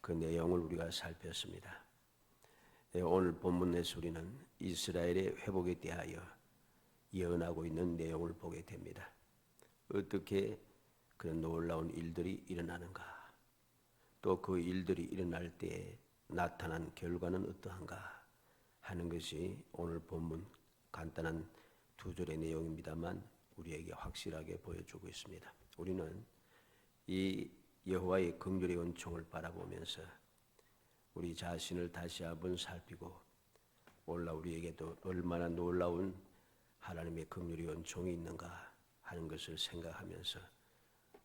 그 내용을 우리가 살폈습니다. 오늘 본문에서 우리는 이스라엘의 회복에 대하여 예언하고 있는 내용을 보게 됩니다. 어떻게 그런 놀라운 일들이 일어나는가, 또 그 일들이 일어날 때에 나타난 결과는 어떠한가 하는 것이 오늘 본문 간단한 두 절의 내용입니다만 우리에게 확실하게 보여주고 있습니다. 우리는 이 여호와의 긍휼의 은총을 바라보면서 우리 자신을 다시 한번 살피고 우리에게도 얼마나 놀라운 하나님의 긍휼의 은총이 있는가 하는 것을 생각하면서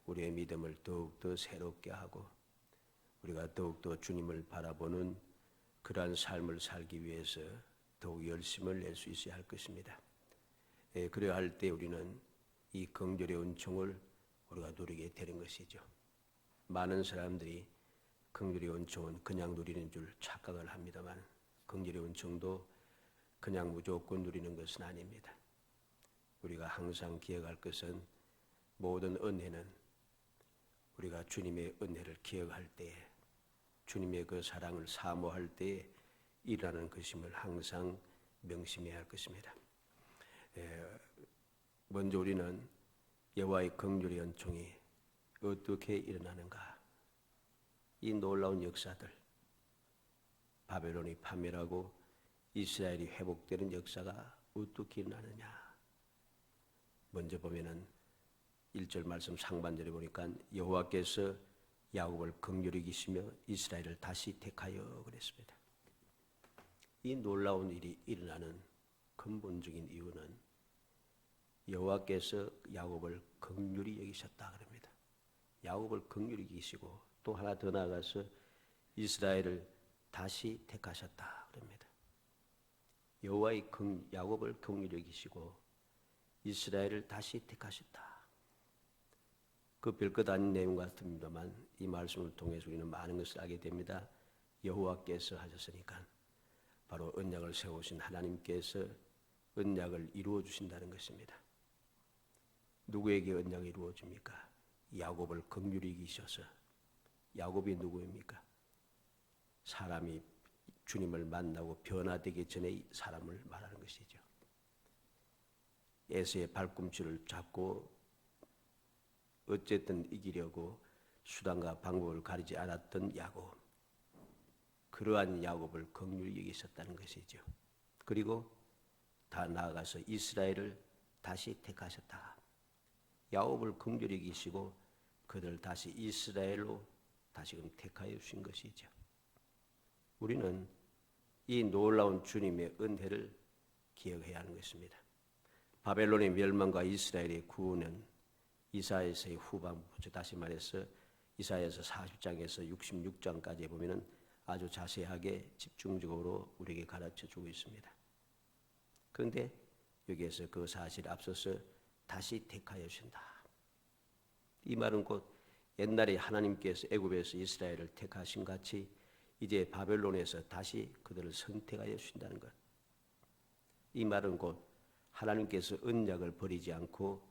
우리의 믿음을 더욱더 새롭게 하고 우리가 더욱더 주님을 바라보는 그러한 삶을 살기 위해서 더욱 열심을 낼 수 있어야 할 것입니다. 그래야 할 때 우리는 이 긍휼의 은총을 우리가 누리게 되는 것이죠. 많은 사람들이 긍휼의 은총은 그냥 누리는 줄 착각을 합니다만 긍휼의 은총도 그냥 무조건 누리는 것은 아닙니다. 우리가 항상 기억할 것은 모든 은혜는 우리가 주님의 은혜를 기억할 때에 주님의 그 사랑을 사모할 때에 일어나는 것임을 항상 명심해야 할 것입니다. 먼저 우리는 여호와의 긍휼의 은총이 어떻게 일어나는가, 이 놀라운 역사들, 바벨론이 파멸하고 이스라엘이 회복되는 역사가 어떻게 일어나느냐. 먼저 보면은 1절 말씀 상반절에 보니까 여호와께서 야곱을 긍휼히 여기시며 이스라엘을 다시 택하여 그랬습니다. 이 놀라운 일이 일어나는 근본적인 이유는 여호와께서 야곱을 긍휼히 여기셨다 그럽니다. 야곱을 긍휼히 여기시고 또 하나 더 나아가서 이스라엘을 다시 택하셨다 그럽니다. 여호와의 야곱을 긍휼히 여기시고 이스라엘을 다시 택하셨다. 그 별것 아닌 내용 같습니다만 이 말씀을 통해서 우리는 많은 것을 알게 됩니다. 여호와께서 하셨으니까 바로 언약을 세우신 하나님께서 언약을 이루어 주신다는 것입니다. 누구에게 언약이 이루어집니까? 야곱을 긍휼히 여기셔서. 야곱이 누구입니까? 사람이 주님을 만나고 변화되기 전에 사람을 말하는 것이죠. 에서의 발꿈치를 잡고 어쨌든 이기려고 수단과 방법을 가리지 않았던 야곱, 그러한 야곱을 긍휼히 여기셨다는 것이죠. 그리고 다 나아가서 이스라엘을 다시 택하셨다. 야곱을 긍휼히 여기시고 그들을 다시 이스라엘로 다시금 택하여 주신 것이죠. 우리는 이 놀라운 주님의 은혜를 기억해야 하는 것입니다. 바벨론의 멸망과 이스라엘의 구원은 이사야서의 후반부, 다시 말해서 이사야서 40장에서 66장까지 보면은 아주 자세하게 집중적으로 우리에게 가르쳐 주고 있습니다. 그런데 여기에서 그 사실에 앞서서 다시 택하여 주신다. 이 말은 곧 옛날에 하나님께서 애굽에서 이스라엘을 택하신 같이 이제 바벨론에서 다시 그들을 선택하여 주신다는 것. 이 말은 곧 하나님께서 언약을 버리지 않고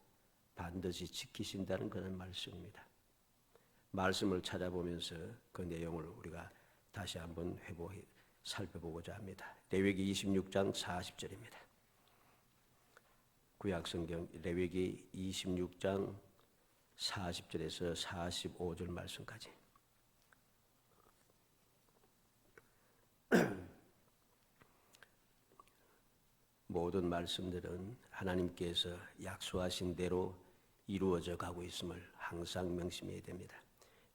반드시 지키신다는 그런 말씀입니다. 말씀을 찾아보면서 그 내용을 우리가 다시 한번 살펴보고자 합니다. 레위기 26장 40절입니다. 구약성경 레위기 26장 40절에서 45절 말씀까지. 모든 말씀들은 하나님께서 약속하신 대로 이루어져 가고 있음을 항상 명심해야 됩니다.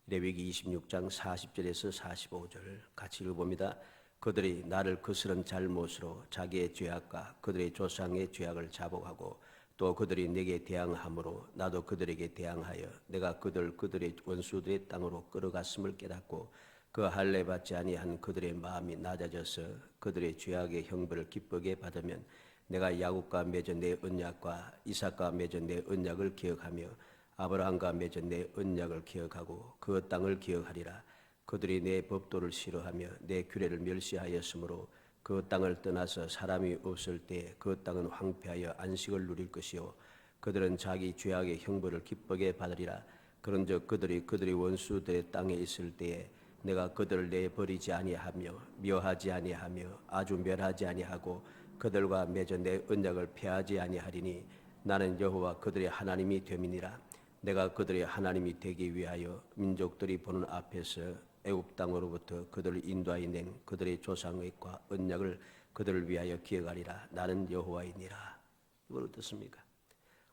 레위기 26장 40절에서 45절 같이 읽어봅니다. 그들이 나를 거스른 잘못으로 자기의 죄악과 그들의 조상의 죄악을 자복하고 또 그들이 내게 대항함으로 나도 그들에게 대항하여 내가 그들의 원수들의 땅으로 끌어갔음을 깨닫고 그 할례 받지 아니한 그들의 마음이 낮아져서 그들의 죄악의 형벌을 기쁘게 받으면 내가 야곱과 맺은 내 언약과 이삭과 맺은 내 언약을 기억하며 아브라함과 맺은 내 언약을 기억하고 그 땅을 기억하리라. 그들이 내 법도를 싫어하며 내 규례를 멸시하였으므로 그 땅을 떠나서 사람이 없을 때 그 땅은 황폐하여 안식을 누릴 것이요 그들은 자기 죄악의 형벌을 기쁘게 받으리라. 그런즉 그들이 원수들의 땅에 있을 때에 내가 그들을 내버리지 아니하며 멸하지 아니하며 아주 멸하지 아니하고 그들과 맺은 내 언약을 폐하지 아니하리니 나는 여호와 그들의 하나님이 됨이니라. 내가 그들의 하나님이 되기 위하여 민족들이 보는 앞에서 애굽 땅으로부터 그들을 인도하여 낸 그들의 조상의과 언약을 그들을 위하여 기억하리라. 나는 여호와이니라. 이걸 어떻습니까?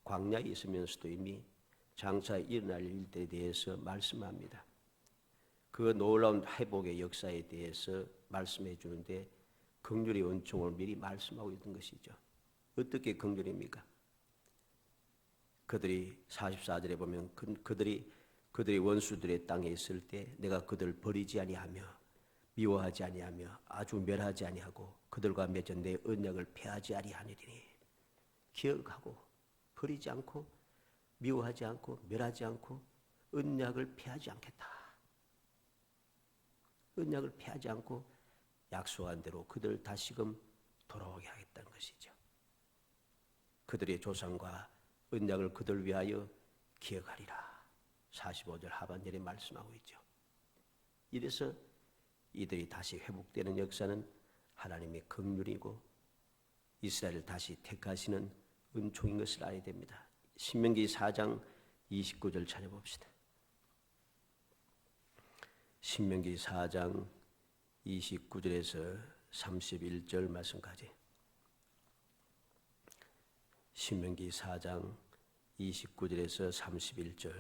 광야에 있으면서도 이미 장차 일어날 일들에 대해서 말씀합니다. 그 놀라운 회복의 역사에 대해서 말씀해 주는데 긍휼의 은총을 미리 말씀하고 있는 것이죠. 어떻게 긍휼입니까? 그들이 44절에 보면 그들이 원수들의 땅에 있을 때 내가 그들을 버리지 아니하며 미워하지 아니하며 아주 멸하지 아니하고 그들과 맺은 내 언약을 폐하지 아니하니니 기억하고 버리지 않고 미워하지 않고 멸하지 않고 언약을 폐하지 않겠다. 언약을 폐하지 않고 약속한 대로 그들을 다시금 돌아오게 하겠다는 것이죠. 그들의 조상과 언약을 그들 위하여 기억하리라. 45절 하반절에 말씀하고 있죠. 이래서 이들이 다시 회복되는 역사는 하나님의 긍휼이고 이스라엘을 다시 택하시는 은총인 것을 알아야 됩니다. 신명기 4장 29절 찾아봅시다. 신명기 4장 29절에서 31절 말씀까지. 신명기 4장 29절에서 31절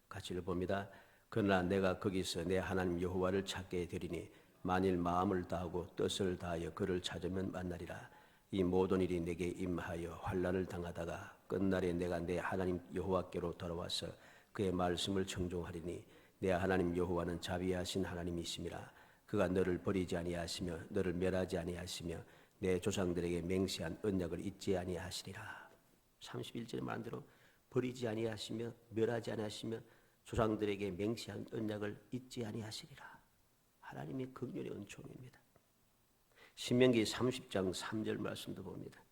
같이 읽어봅니다. 그러나 내가 거기서 내 하나님 여호와를 찾게 되리니 만일 마음을 다하고 뜻을 다하여 그를 찾으면 만나리라. 이 모든 일이 내게 임하여 환난을 당하다가 끝날에 내가 내 하나님 여호와께로 돌아와서 그의 말씀을 청종하리니 내 하나님 여호와는 자비하신 하나님이심이라. 그가 너를 버리지 아니하시며 너를 멸하지 아니하시며 내 조상들에게 맹세한 언약을 잊지 아니하시리라. 31절에 말한 대로 버리지 아니하시며 멸하지 아니하시며 조상들에게 맹세한 언약을 잊지 아니하시리라. 하나님의 긍휼의 은총입니다. 신명기 30장 3절 말씀도 봅니다.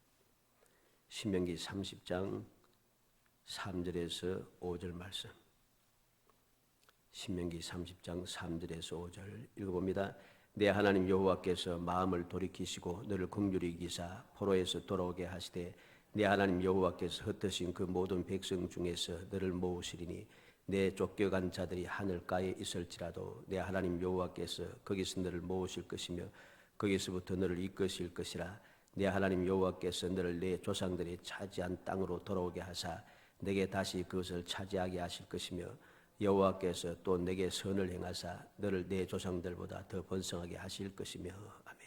신명기 30장 3절에서 5절 말씀. 신명기 30장 3절에서 5절 읽어봅니다. 내 하나님 여호와께서 마음을 돌이키시고 너를 긍휼히 여기사 포로에서 돌아오게 하시되 내 하나님 여호와께서 흩으신 그 모든 백성 중에서 너를 모으시리니 내 쫓겨간 자들이 하늘가에 있을지라도 내 하나님 여호와께서 거기서 너를 모으실 것이며 거기서부터 너를 이끄실 것이라. 내 하나님 여호와께서 너를 내 조상들이 차지한 땅으로 돌아오게 하사 내게 다시 그것을 차지하게 하실 것이며 여호와께서 또 내게 선을 행하사 너를 내 조상들보다 더 번성하게 하실 것이며. 아멘.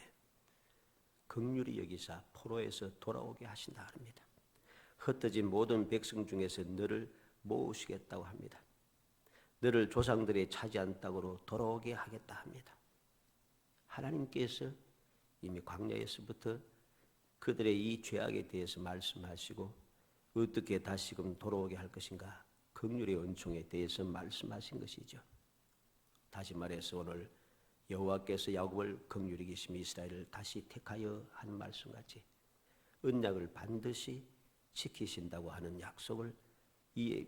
긍휼히 여기사 포로에서 돌아오게 하신다 합니다. 흩어진 모든 백성 중에서 너를 모으시겠다고 합니다. 너를 조상들이 차지한 땅으로 돌아오게 하겠다 합니다. 하나님께서 이미 광야에서부터 그들의 이 죄악에 대해서 말씀하시고 어떻게 다시금 돌아오게 할 것인가 긍휼의 은총에 대해서 말씀하신 것이죠. 다시 말해서 오늘 여호와께서 야곱을 긍휼히 계시며 이스라엘을 다시 택하여 하는 말씀같이 언약을 반드시 지키신다고 하는 약속을 이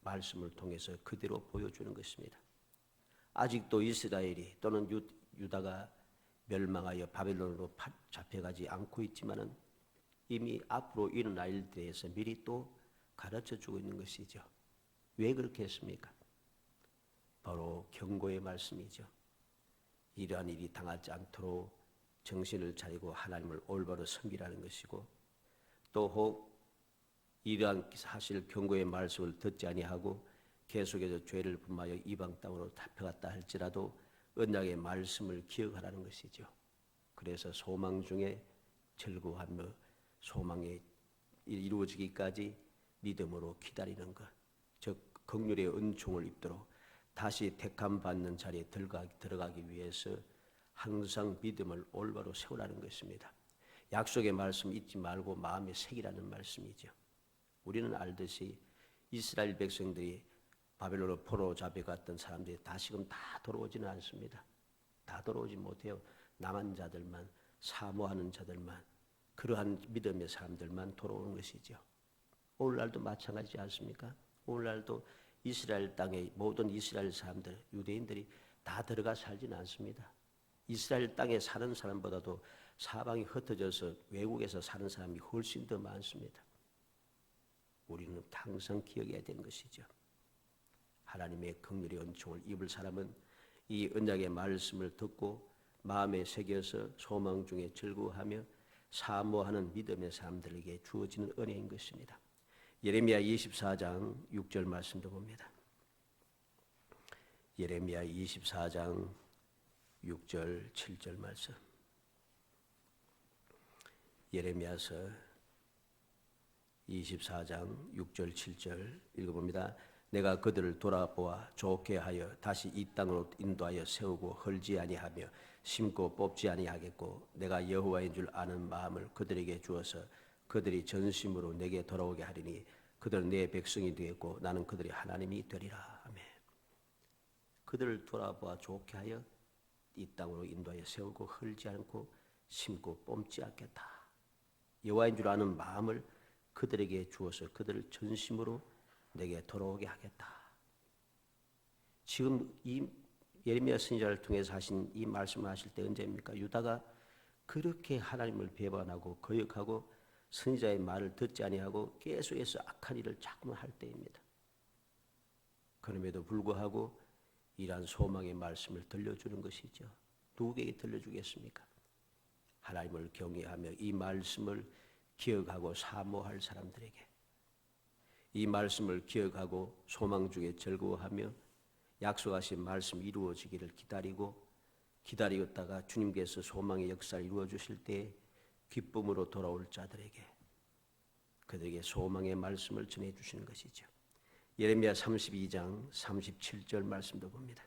말씀을 통해서 그대로 보여주는 것입니다. 아직도 이스라엘이 또는 유다가 멸망하여 바벨론으로 잡혀가지 않고 있지만은 이미 앞으로 일어날 일에 대해서 미리 또 가르쳐주고 있는 것이죠. 왜 그렇게 했습니까? 바로 경고의 말씀이죠. 이러한 일이 당하지 않도록 정신을 차리고 하나님을 올바로 섬기라는 것이고 또 혹 이러한 사실 경고의 말씀을 듣지 아니하고 계속해서 죄를 범하여 이방 땅으로 잡혀갔다 할지라도 언약의 말씀을 기억하라는 것이죠. 그래서 소망 중에 즐거워하며 소망이 이루어지기까지 믿음으로 기다리는 것, 즉 긍휼의 은총을 입도록 다시 택함 받는 자리에 들어가기 위해서 항상 믿음을 올바로 세우라는 것입니다. 약속의 말씀 잊지 말고 마음에 새기라는 말씀이죠. 우리는 알듯이 이스라엘 백성들이 바벨론으로 포로 잡혀갔던 사람들이 다시금 다 돌아오지는 않습니다. 다 돌아오지 못해요. 남은 자들만, 사모하는 자들만, 그러한 믿음의 사람들만 돌아오는 것이죠. 오늘날도 마찬가지지 않습니까? 오늘날도 이스라엘 땅의 모든 이스라엘 사람들, 유대인들이 다 들어가 살지는 않습니다. 이스라엘 땅에 사는 사람보다도 사방이 흩어져서 외국에서 사는 사람이 훨씬 더 많습니다. 우리는 항상 기억해야 되는 것이죠. 하나님의 긍휼의 은총을 입을 사람은 이 언약의 말씀을 듣고 마음에 새겨서 소망 중에 즐거워하며 사모하는 믿음의 사람들에게 주어지는 은혜인 것입니다. 예레미야 24장 6절 말씀도 봅니다. 예레미야 24장 6절 7절 말씀. 예레미야서 24장 6절 7절 읽어봅니다. 내가 그들을 돌아보아 좋게 하여 다시 이 땅으로 인도하여 세우고 헐지 아니하며 심고 뽑지 아니하겠고 내가 여호와인 줄 아는 마음을 그들에게 주어서 그들이 전심으로 내게 돌아오게 하리니 그들은 내 백성이 되겠고 나는 그들의 하나님이 되리라. 아멘. 그들을 돌아보아 좋게 하여 이 땅으로 인도하여 세우고 헐지 않고 심고 뽑지 않겠다. 여호와인 줄 아는 마음을 그들에게 주어서 그들을 전심으로 내게 돌아오게 하겠다. 지금 이 예레미야 선지자를 통해서 하신 이 말씀을 하실 때 언제입니까? 유다가 그렇게 하나님을 배반하고 거역하고 선지자의 말을 듣지 아니하고 계속해서 악한 일을 자꾸만 할 때입니다. 그럼에도 불구하고 이러한 소망의 말씀을 들려주는 것이죠. 누구에게 들려주겠습니까? 하나님을 경외하며 이 말씀을 기억하고 사모할 사람들에게, 이 말씀을 기억하고 소망 중에 즐거워하며 약속하신 말씀 이루어지기를 기다리었다가 주님께서 소망의 역사를 이루어 주실 때 기쁨으로 돌아올 자들에게 그들에게 소망의 말씀을 전해 주시는 것이죠. 예레미야 32장 37절 말씀도 봅니다.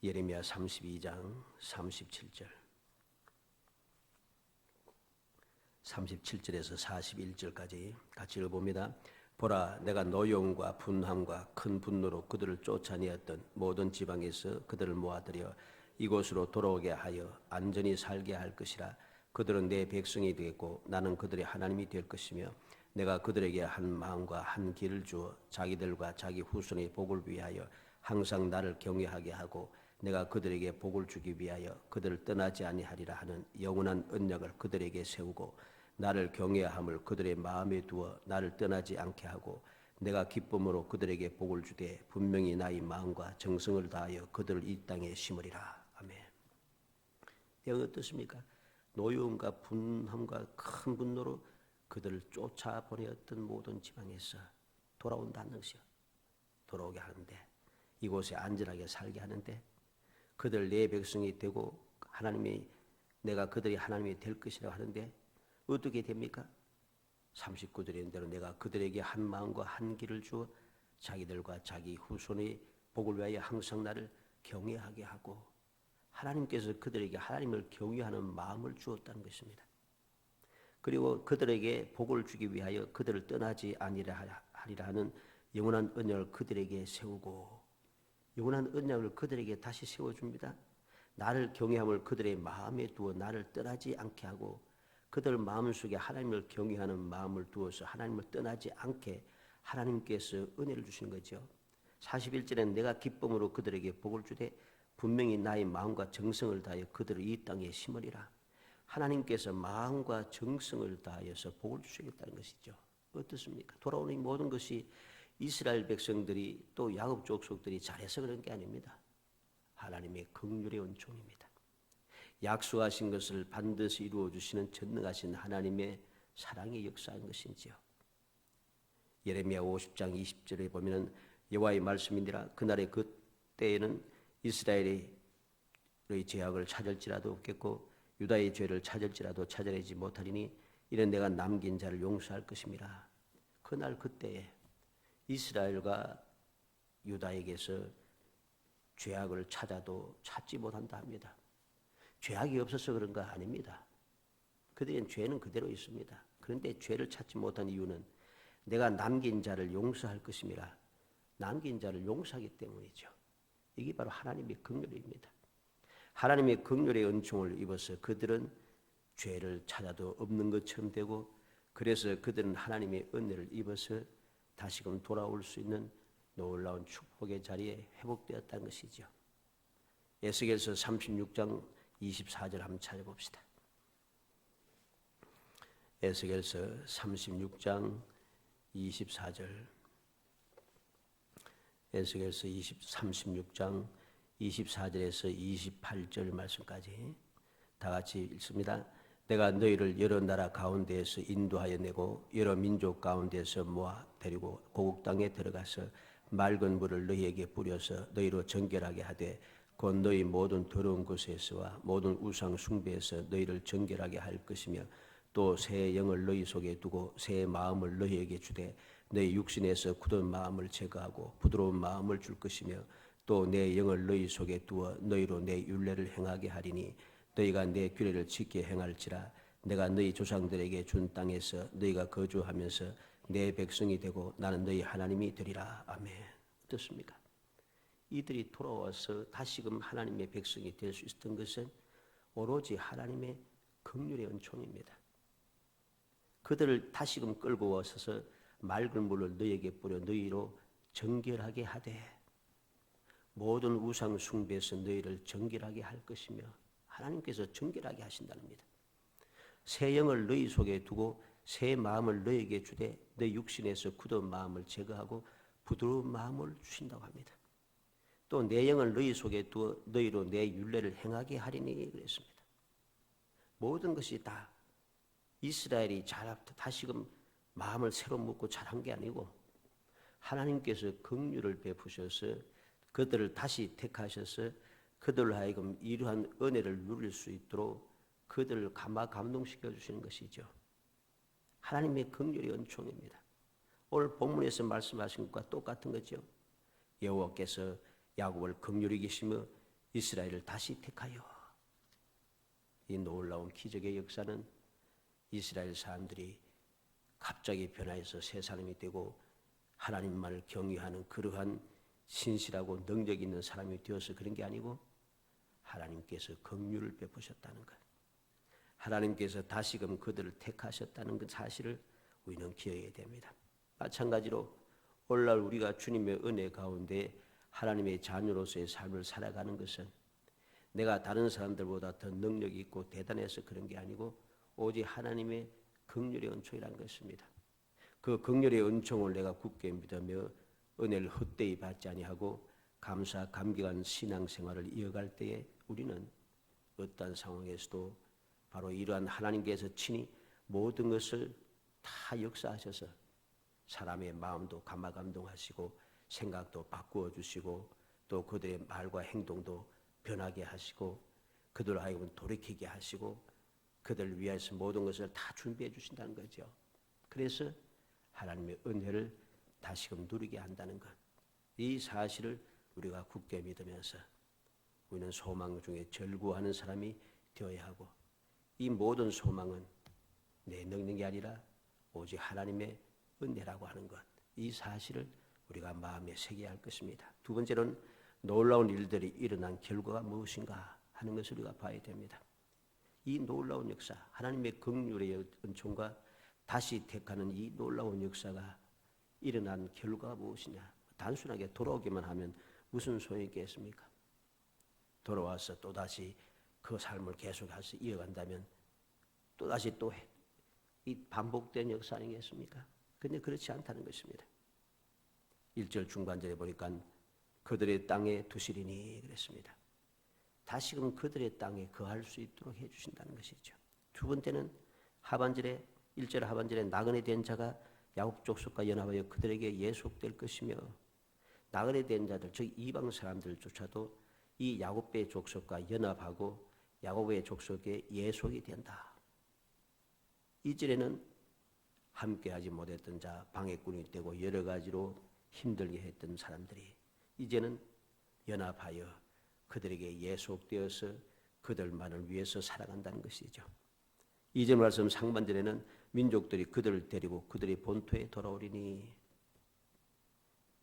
예레미야 32장 37절 37절에서 41절까지 같이 읽어봅니다. 보라, 내가 노여움과 분함과 큰 분노로 그들을 쫓아내었던 모든 지방에서 그들을 모아들여 이곳으로 돌아오게 하여 안전히 살게 할 것이라. 그들은 내 백성이 되겠고 나는 그들의 하나님이 될 것이며 내가 그들에게 한 마음과 한 길을 주어 자기들과 자기 후손의 복을 위하여 항상 나를 경외하게 하고 내가 그들에게 복을 주기 위하여 그들을 떠나지 아니하리라 하는 영원한 언약을 그들에게 세우고 나를 경외함을 그들의 마음에 두어 나를 떠나지 않게 하고 내가 기쁨으로 그들에게 복을 주되 분명히 나의 마음과 정성을 다하여 그들을 이 땅에 심으리라. 아멘. 여기 어떻습니까? 노여움과 분함과 큰 분노로 그들을 쫓아보내었던 모든 지방에서 돌아온다는 것이요. 돌아오게 하는데, 이곳에 안전하게 살게 하는데, 그들 내 백성이 되고 하나님이 내가 그들이 하나님이 될 것이라고 하는데 어떻게 됩니까? 39절에 대로 내가 그들에게 한 마음과 한 길을 주어 자기들과 자기 후손의 복을 위하여 항상 나를 경외하게 하고 하나님께서 그들에게 하나님을 경외하는 마음을 주었다는 것입니다. 그리고 그들에게 복을 주기 위하여 그들을 떠나지 아니하리라 하는 영원한 언약을 그들에게 세우고 영원한 언약을 그들에게 다시 세워줍니다. 나를 경외함을 그들의 마음에 두어 나를 떠나지 않게 하고 그들 마음속에 하나님을 경외하는 마음을 두어서 하나님을 떠나지 않게 하나님께서 은혜를 주시는 거죠. 41절에는 내가 기쁨으로 그들에게 복을 주되 분명히 나의 마음과 정성을 다하여 그들을 이 땅에 심으리라. 하나님께서 마음과 정성을 다하여서 복을 주시겠다는 것이죠. 어떻습니까? 돌아오는 모든 것이 이스라엘 백성들이 또 야곱 족속들이 잘해서 그런 게 아닙니다. 하나님의 긍휼의 은총입니다. 약속하신 것을 반드시 이루어 주시는 전능하신 하나님의 사랑의 역사인 것인지요. 예레미야 50장 20절에 보면은 여호와의 말씀이니라. 그날의 그때에는 이스라엘의 죄악을 찾을지라도 없겠고 유다의 죄를 찾을지라도 찾아내지 못하리니 이는 내가 남긴 자를 용서할 것임이라. 그날 그때에 이스라엘과 유다에게서 죄악을 찾아도 찾지 못한다 합니다. 죄악이 없어서 그런 거 아닙니다. 그들은 죄는 그대로 있습니다. 그런데 죄를 찾지 못한 이유는 내가 남긴 자를 용서할 것임이라. 남긴 자를 용서하기 때문이죠. 이게 바로 하나님의 긍휼입니다. 하나님의 긍휼의 은총을 입어서 그들은 죄를 찾아도 없는 것처럼 되고 그래서 그들은 하나님의 은혜를 입어서 다시금 돌아올 수 있는 놀라운 축복의 자리에 회복되었다는 것이죠. 에스겔서 36장 24절 한번 찾아봅시다. 에스겔서 36장 24절. 에스겔서 36장 24절에서 28절 말씀까지 다 같이 읽습니다. 내가 너희를 여러 나라 가운데에서 인도하여 내고 여러 민족 가운데에서 모아 데리고 고국 땅에 들어가서 맑은 물을 너희에게 뿌려서 너희로 정결하게 하되 곧 너희 모든 더러운 것에서와 모든 우상 숭배에서 너희를 정결하게 할 것이며 또 새 영을 너희 속에 두고 새 마음을 너희에게 주되 너희 육신에서 굳은 마음을 제거하고 부드러운 마음을 줄 것이며 또 내 영을 너희 속에 두어 너희로 내 율례를 행하게 하리니 너희가 내 규례를 지켜 행할지라 내가 너희 조상들에게 준 땅에서 너희가 거주하면서 내 백성이 되고 나는 너희 하나님이 되리라. 아멘. 어떻습니까? 이들이 돌아와서 다시금 하나님의 백성이 될 수 있었던 것은 오로지 하나님의 긍휼의 은총입니다. 그들을 다시금 끌고 와서서 맑은 물을 너희에게 뿌려 너희로 정결하게 하되 모든 우상 숭배에서 너희를 정결하게 할 것이며 하나님께서 정결하게 하신다는 겁니다. 새 영을 너희 속에 두고 새 마음을 너희에게 주되 너희 육신에서 굳은 마음을 제거하고 부드러운 마음을 주신다고 합니다. 또 내 영을 너희 속에 두어 너희로 내 율례를 행하게 하리니 그랬습니다. 모든 것이 다 이스라엘이 다시금 마음을 새로 먹고 잘한 게 아니고 하나님께서 긍휼을 베푸셔서 그들을 다시 택하셔서 그들로 하여금 이러한 은혜를 누릴 수 있도록 그들을 감동시켜 주시는 것이죠. 하나님의 긍휼의 은총입니다. 오늘 본문에서 말씀하신 것과 똑같은 거죠. 여호와께서 야곱을 긍휼히 계시며 이스라엘을 다시 택하여 이 놀라운 기적의 역사는 이스라엘 사람들이 갑자기 변화해서 새 사람이 되고 하나님만을 경외하는 그러한 신실하고 능력 있는 사람이 되어서 그런 게 아니고 하나님께서 긍휼을 베푸셨다는 것, 하나님께서 다시금 그들을 택하셨다는 그 사실을 우리는 기억해야 됩니다. 마찬가지로 오늘날 우리가 주님의 은혜 가운데 하나님의 자녀로서의 삶을 살아가는 것은 내가 다른 사람들보다 더 능력이 있고 대단해서 그런 게 아니고 오직 하나님의 긍휼의 은총이라는 것입니다. 그 긍휼의 은총을 내가 굳게 믿으며 은혜를 헛되이 받지 아니하고 감사 감격한 신앙생활을 이어갈 때에 우리는 어떠한 상황에서도 바로 이러한 하나님께서 친히 모든 것을 다 역사하셔서 사람의 마음도 감화감동하시고 생각도 바꾸어 주시고 또 그들의 말과 행동도 변하게 하시고 그들을 하여금 돌이키게 하시고 그들을 위해서 모든 것을 다 준비해 주신다는 거죠. 그래서 하나님의 은혜를 다시금 누리게 한다는 것, 이 사실을 우리가 굳게 믿으면서 우리는 소망 중에 절구하는 사람이 되어야 하고 이 모든 소망은 내 능력이 아니라 오직 하나님의 은혜라고 하는 것, 이 사실을 우리가 마음에 새겨야 할 것입니다. 두 번째로는 놀라운 일들이 일어난 결과가 무엇인가 하는 것을 우리가 봐야 됩니다. 이 놀라운 역사, 하나님의 긍휼의 은총과 다시 택하는 이 놀라운 역사가 일어난 결과가 무엇이냐? 단순하게 돌아오기만 하면 무슨 소용이 있겠습니까? 돌아와서 또다시 그 삶을 계속해서 이어간다면 또다시 또 이 반복된 역사 아니겠습니까? 그런데 그렇지 않다는 것입니다. 1절 중반절에 보니까 그들의 땅에 두시리니 그랬습니다. 다시금 그들의 땅에 거할 수 있도록 해주신다는 것이죠. 두 번째는 하반절에 1절 하반절에 나그네 된 자가 야곱 족속과 연합하여 그들에게 예속될 것이며 나그네 된 자들 즉 이방 사람들조차도 이 야곱의 족속과 연합하고 야곱의 족속에 예속이 된다. 2절에는 함께하지 못했던 자, 방해꾼이 되고 여러 가지로 힘들게 했던 사람들이 이제는 연합하여 그들에게 예속되어서 그들만을 위해서 살아간다는 것이죠. 2절 말씀 상반절에는 민족들이 그들을 데리고 그들의 본토에 돌아오리니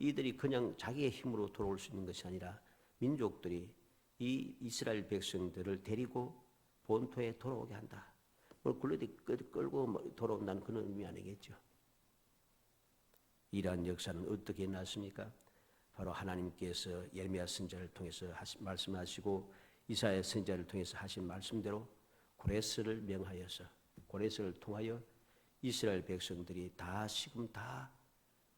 이들이 그냥 자기의 힘으로 돌아올 수 있는 것이 아니라 민족들이 이 이스라엘 백성들을 데리고 본토에 돌아오게 한다. 굴레디 끌고 돌아온다는 그런 의미 아니겠죠. 이러한 역사는 어떻게 났습니까? 바로 하나님께서 예레미야 선지자를 통해서 말씀하시고 이사야 선지자를 통해서 하신 말씀대로 고레스를 명하여서 고레스를 통하여 이스라엘 백성들이 다시금 다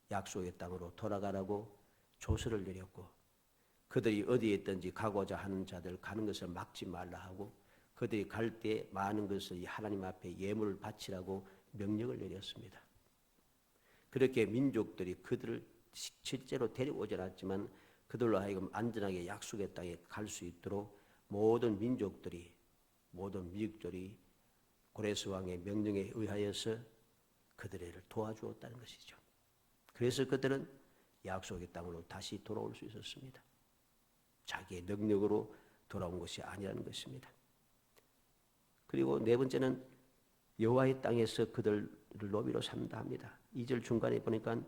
약속의 땅으로 돌아가라고 조서를 내렸고 그들이 어디에 있든지 가고자 하는 자들 가는 것을 막지 말라 하고 그들이 갈 때 많은 것을 하나님 앞에 예물을 바치라고 명령을 내렸습니다. 그렇게 민족들이 그들을 실제로 데려오지 않았지만 그들로 하여금 안전하게 약속의 땅에 갈 수 있도록 모든 민족들이 고레스 왕의 명령에 의하여서 그들을 도와주었다는 것이죠. 그래서 그들은 약속의 땅으로 다시 돌아올 수 있었습니다. 자기의 능력으로 돌아온 것이 아니라는 것입니다. 그리고 네 번째는 여호와의 땅에서 그들을 노비로 삼다 합니다. 2절 중간에 보니까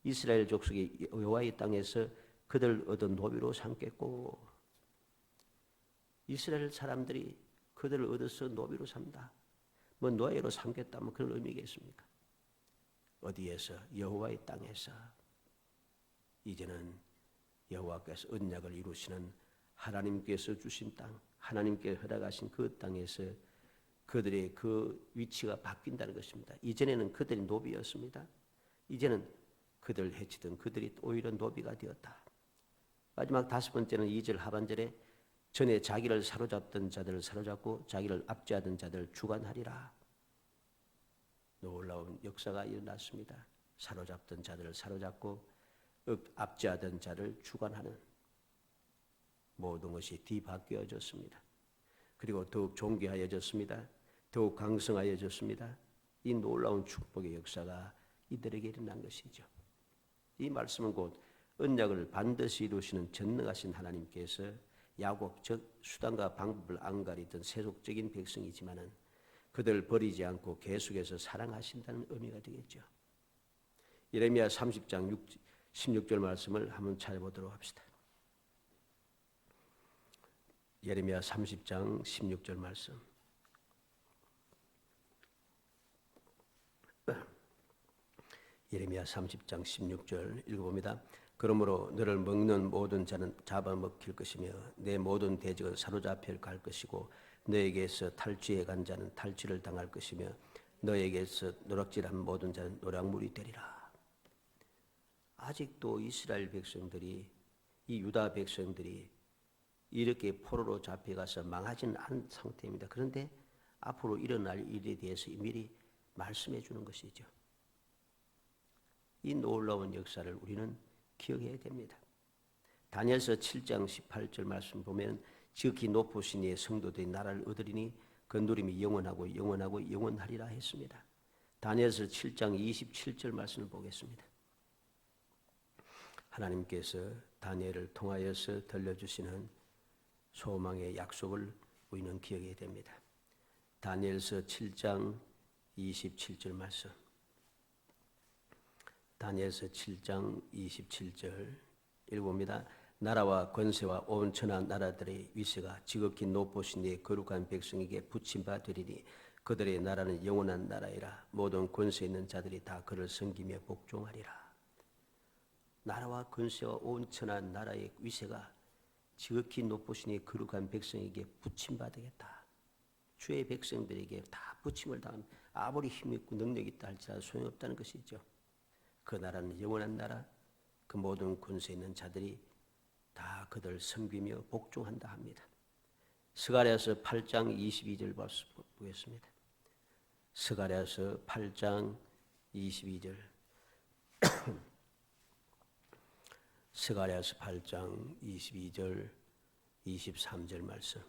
이스라엘 족속이 여호와의 땅에서 그들 얻은 노비로 삼겠고 이스라엘 사람들이 그들을 얻어서 노비로 삼다. 뭐 노예로 삼겠다 뭐 그런 의미겠습니까? 어디에서? 여호와의 땅에서. 이제는 여호와께서 언약을 이루시는 하나님께서 주신 땅, 하나님께 허락하신 그 땅에서 그들의 그 위치가 바뀐다는 것입니다. 이전에는 그들이 노비였습니다. 이제는 그들을 해치던 그들이 오히려 노비가 되었다. 마지막 다섯 번째는 2절 하반절에 전에 자기를 사로잡던 자들을 사로잡고 자기를 압제하던 자들을 주관하리라. 놀라운 역사가 일어났습니다. 사로잡던 자들을 사로잡고 압제하던 자를 주관하는 모든 것이 뒤바뀌어졌습니다. 그리고 더욱 존귀하여졌습니다. 더욱 강성하여졌습니다. 이 놀라운 축복의 역사가 이들에게 일어난 것이죠. 이 말씀은 곧 언약을 반드시 이루시는 전능하신 하나님께서 야곱 즉 수단과 방법을 안 가리던 세속적인 백성이지만은 그들을 버리지 않고 계속해서 사랑하신다는 의미가 되겠죠. 예레미야 30장 16절 말씀을 한번 찾아보도록 합시다. 예레미야 30장 16절 말씀. 예레미야 30장 16절 읽어봅니다. 그러므로 너를 먹는 모든 자는 잡아먹힐 것이며 내 모든 대적은 사로잡혀 갈 것이고 너에게서 탈취해 간 자는 탈취를 당할 것이며 너에게서 노략질한 모든 자는 노략물이 되리라. 아직도 이스라엘 백성들이 이 유다 백성들이 이렇게 포로로 잡혀가서 망하지는 않은 상태입니다. 그런데 앞으로 일어날 일에 대해서 미리 말씀해 주는 것이죠. 이 놀라운 역사를 우리는 기억해야 됩니다. 다니엘서 7장 18절 말씀 보면 지극히 높으신 이의 성도들이 나라를 얻으리니 그 누림이 영원하고 영원하고 영원하리라 했습니다. 다니엘서 7장 27절 말씀을 보겠습니다. 하나님께서 다니엘을 통하여서 들려주시는 소망의 약속을 우리는 기억해야 됩니다. 다니엘서 7장 27절 말씀. 다니엘서 7장 27절 읽어봅니다. 나라와 권세와 온 천하 나라들의 위세가 지극히 높으신 이의 거룩한 백성에게 붙임바 되리니 그들의 나라는 영원한 나라이라. 모든 권세 있는 자들이 다 그를 섬기며 복종하리라. 나라와 권세와 온 천하 나라의 위세가 지극히 높으신 이의 거룩한 백성에게 붙임바 되겠다. 주의 백성들에게 다 붙임을 당하면 아무리 힘있고 능력이 있다 할지라도 소용없다는 것이죠. 그 나라는 영원한 나라, 그 모든 권세 있는 자들이 다 그들 섬기며 복종한다 합니다. 스가랴서 8장 22절 보겠습니다. 스가랴서 8장 22절 스가랴서 8장 22절 23절 말씀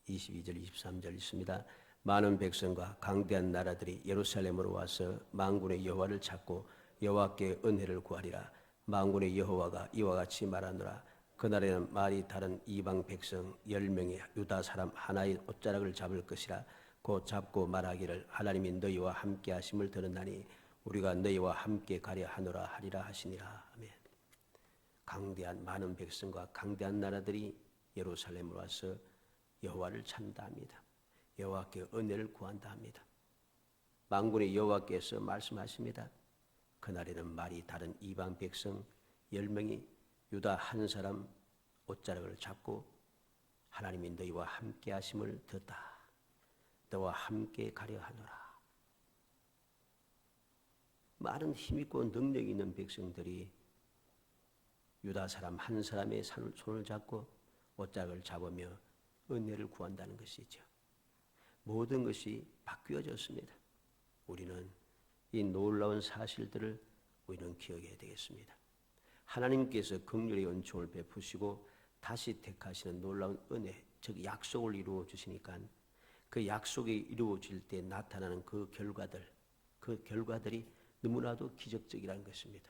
22절 23절 있습니다. 많은 백성과 강대한 나라들이 예루살렘으로 와서 만군의 여호와를 찾고 여호와께 은혜를 구하리라. 만군의 여호와가 이와 같이 말하노라. 그날에는 말이 다른 이방 백성 10명의 유다 사람 하나의 옷자락을 잡을 것이라. 곧 잡고 말하기를 하나님이 너희와 함께 하심을 들었나니 우리가 너희와 함께 가려 하노라 하리라 하시니라. 아멘. 강대한 많은 백성과 강대한 나라들이 예루살렘으로 와서 여호와를 찾는다 합니다. 여호와께 은혜를 구한다 합니다. 만군의 여호와께서 말씀하십니다. 그날에는 말이 다른 이방 백성 10명이 유다 한 사람 옷자락을 잡고 하나님이 너희와 함께 하심을 듣다. 너와 함께 가려 하노라. 많은 힘있고 능력 있는 백성들이 유다 사람 한 사람의 손을 잡고 옷자락을 잡으며 은혜를 구한다는 것이죠. 모든 것이 바뀌어졌습니다. 우리는 이 놀라운 사실들을 우리는 기억해야 되겠습니다. 하나님께서 긍휼의 은총을 베푸시고 다시 택하시는 놀라운 은혜, 즉 약속을 이루어 주시니까 그 약속이 이루어질 때 나타나는 그 결과들이 너무나도 기적적이라는 것입니다.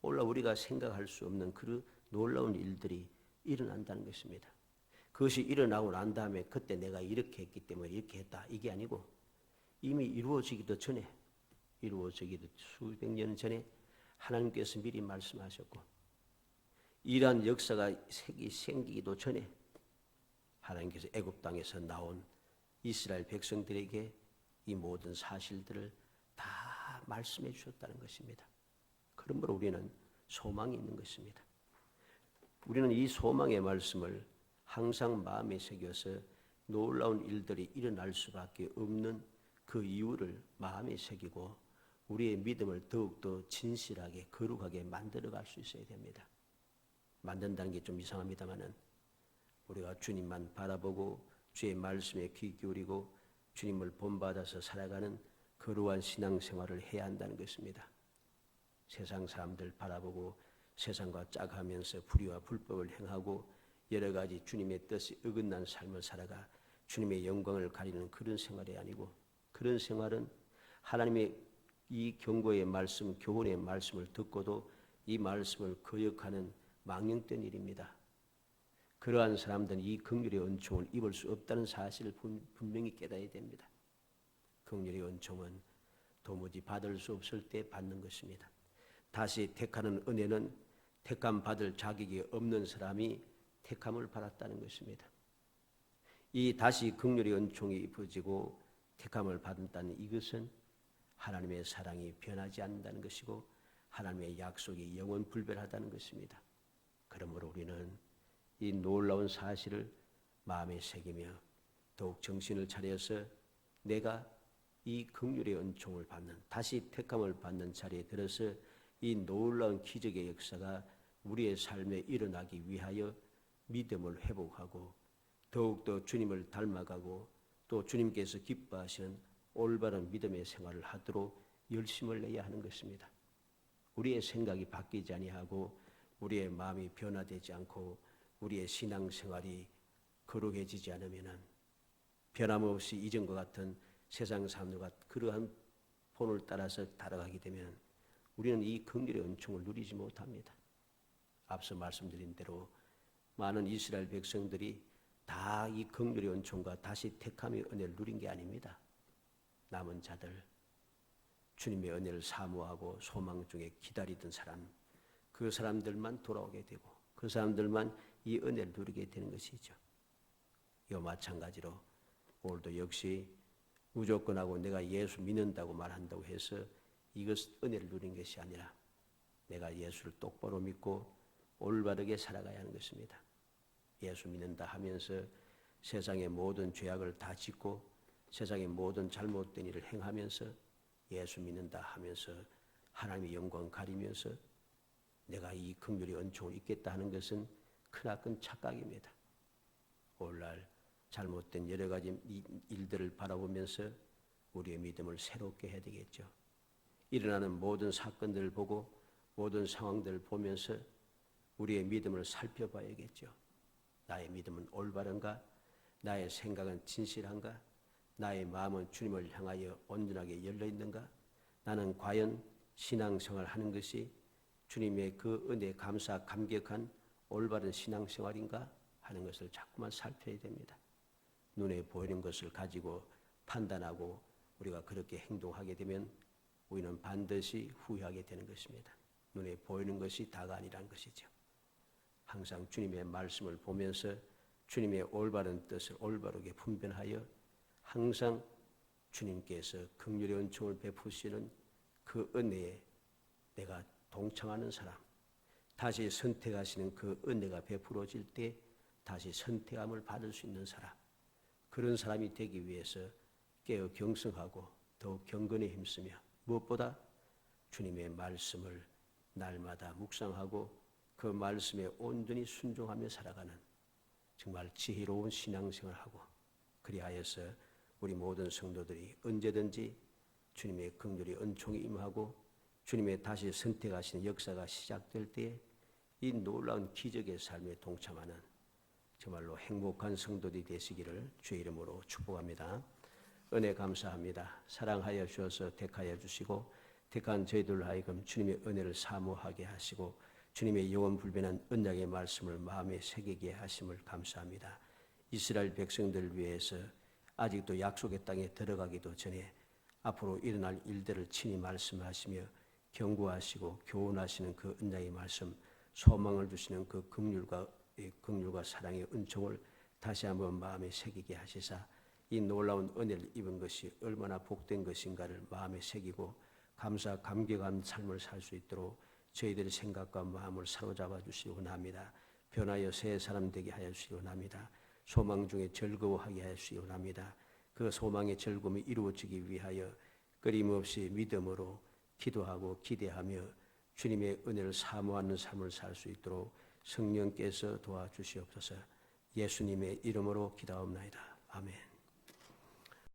오늘 우리가 생각할 수 없는 그 놀라운 일들이 일어난다는 것입니다. 그것이 일어나고 난 다음에 그때 내가 이렇게 했기 때문에 이렇게 했다, 이게 아니고 이미 이루어지기도 전에, 이루어지기도 수백 년 전에 하나님께서 미리 말씀하셨고, 이러한 역사가 생기기도 전에 하나님께서 애굽 땅에서 나온 이스라엘 백성들에게 이 모든 사실들을 다 말씀해 주셨다는 것입니다. 그러므로 우리는 소망이 있는 것입니다. 우리는 이 소망의 말씀을 항상 마음에 새겨서 놀라운 일들이 일어날 수밖에 없는 그 이유를 마음에 새기고 우리의 믿음을 더욱더 진실하게 거룩하게 만들어갈 수 있어야 됩니다. 만든다는 게 좀 이상합니다마는 우리가 주님만 바라보고 주의 말씀에 귀 기울이고 주님을 본받아서 살아가는 거룩한 신앙생활을 해야 한다는 것입니다. 세상 사람들 바라보고 세상과 짝하면서 불의와 불법을 행하고 여러 가지 주님의 뜻이 어긋난 삶을 살아가 주님의 영광을 가리는 그런 생활이 아니고, 그런 생활은 하나님의 이 경고의 말씀, 교훈의 말씀을 듣고도 이 말씀을 거역하는 망령된 일입니다. 그러한 사람들은 이 긍휼의 은총을 입을 수 없다는 사실을 분명히 깨달아야 됩니다. 긍휼의 은총은 도무지 받을 수 없을 때 받는 것입니다. 다시 택하는 은혜는 택함 받을 자격이 없는 사람이 택함을 받았다는 것입니다. 이 다시 긍휼의 은총이 입어지고 택함을 받았다는 이것은 하나님의 사랑이 변하지 않는다는 것이고 하나님의 약속이 영원 불변하다는 것입니다. 그러므로 우리는 이 놀라운 사실을 마음에 새기며 더욱 정신을 차려서 내가 이 긍휼의 은총을 받는, 다시 택함을 받는 자리에 들어서 이 놀라운 기적의 역사가 우리의 삶에 일어나기 위하여 믿음을 회복하고 더욱더 주님을 닮아가고 또 주님께서 기뻐하시는 올바른 믿음의 생활을 하도록 열심을 내야 하는 것입니다. 우리의 생각이 바뀌지 아니하고 우리의 마음이 변화되지 않고 우리의 신앙생활이 거룩해지지 않으면 변함없이 이전과 같은 세상 사람들과 그러한 본을 따라서 따라가게 되면 우리는 이 긍휼의 은총을 누리지 못합니다. 앞서 말씀드린 대로 많은 이스라엘 백성들이 다 이 긍휼의 은총과 다시 택함의 은혜를 누린 게 아닙니다. 남은 자들, 주님의 은혜를 사모하고 소망 중에 기다리던 사람, 그 사람들만 돌아오게 되고 그 사람들만 이 은혜를 누리게 되는 것이죠. 이와 마찬가지로 오늘도 역시 무조건하고 내가 예수 믿는다고 말한다고 해서 이것 은혜를 누린 것이 아니라 내가 예수를 똑바로 믿고 올바르게 살아가야 하는 것입니다. 예수 믿는다 하면서 세상의 모든 죄악을 다 짓고 세상의 모든 잘못된 일을 행하면서 예수 믿는다 하면서 하나님의 영광 가리면서 내가 이 긍휼의 은총을 입겠다 하는 것은 크나큰 착각입니다. 오늘날 잘못된 여러 가지 일들을 바라보면서 우리의 믿음을 새롭게 해야 되겠죠. 일어나는 모든 사건들을 보고 모든 상황들을 보면서 우리의 믿음을 살펴봐야겠죠. 나의 믿음은 올바른가? 나의 생각은 진실한가? 나의 마음은 주님을 향하여 온전하게 열려있는가? 나는 과연 신앙생활을 하는 것이 주님의 그 은혜에 감사 감격한 올바른 신앙생활인가 하는 것을 자꾸만 살펴야 됩니다. 눈에 보이는 것을 가지고 판단하고 우리가 그렇게 행동하게 되면 우리는 반드시 후회하게 되는 것입니다. 눈에 보이는 것이 다가 아니라는 것이죠. 항상 주님의 말씀을 보면서 주님의 올바른 뜻을 올바르게 분별하여 항상 주님께서 긍휼의 은총을 베푸시는 그 은혜에 내가 동청하는 사람, 다시 선택하시는 그 은혜가 베풀어질 때 다시 선택함을 받을 수 있는 사람, 그런 사람이 되기 위해서 깨어 경성하고 더욱 경건에 힘쓰며 무엇보다 주님의 말씀을 날마다 묵상하고 그 말씀에 온전히 순종하며 살아가는 정말 지혜로운 신앙생활을 하고, 그리하여서 우리 모든 성도들이 언제든지 주님의 긍휼이 은총이 임하고 주님의 다시 선택하시는 역사가 시작될 때에 이 놀라운 기적의 삶에 동참하는 정말로 행복한 성도들이 되시기를 주의 이름으로 축복합니다. 은혜 감사합니다. 사랑하여 주셔서 택하여 주시고 택한 저희들 하여금 주님의 은혜를 사모하게 하시고 주님의 영원 불변한 언약의 말씀을 마음에 새기게 하심을 감사합니다. 이스라엘 백성들을 위해서 아직도 약속의 땅에 들어가기도 전에 앞으로 일어날 일들을 친히 말씀하시며 경고하시고 교훈하시는 그 언약의 말씀, 소망을 주시는 그 긍휼과 사랑의 은총을 다시 한번 마음에 새기게 하시사 이 놀라운 은혜를 입은 것이 얼마나 복된 것인가를 마음에 새기고 감사 감격한 삶을 살 수 있도록 저희들의 생각과 마음을 사로잡아 주시기 원합니다. 변하여 새 사람 되게 하여 주시기 원합니다. 소망 중에 즐거워하게 하여 주시기 원합니다. 그 소망의 즐거움이 이루어지기 위하여 끊임없이 믿음으로 기도하고 기대하며 주님의 은혜를 사모하는 삶을 살 수 있도록 성령께서 도와주시옵소서. 예수님의 이름으로 기도하옵나이다. 아멘.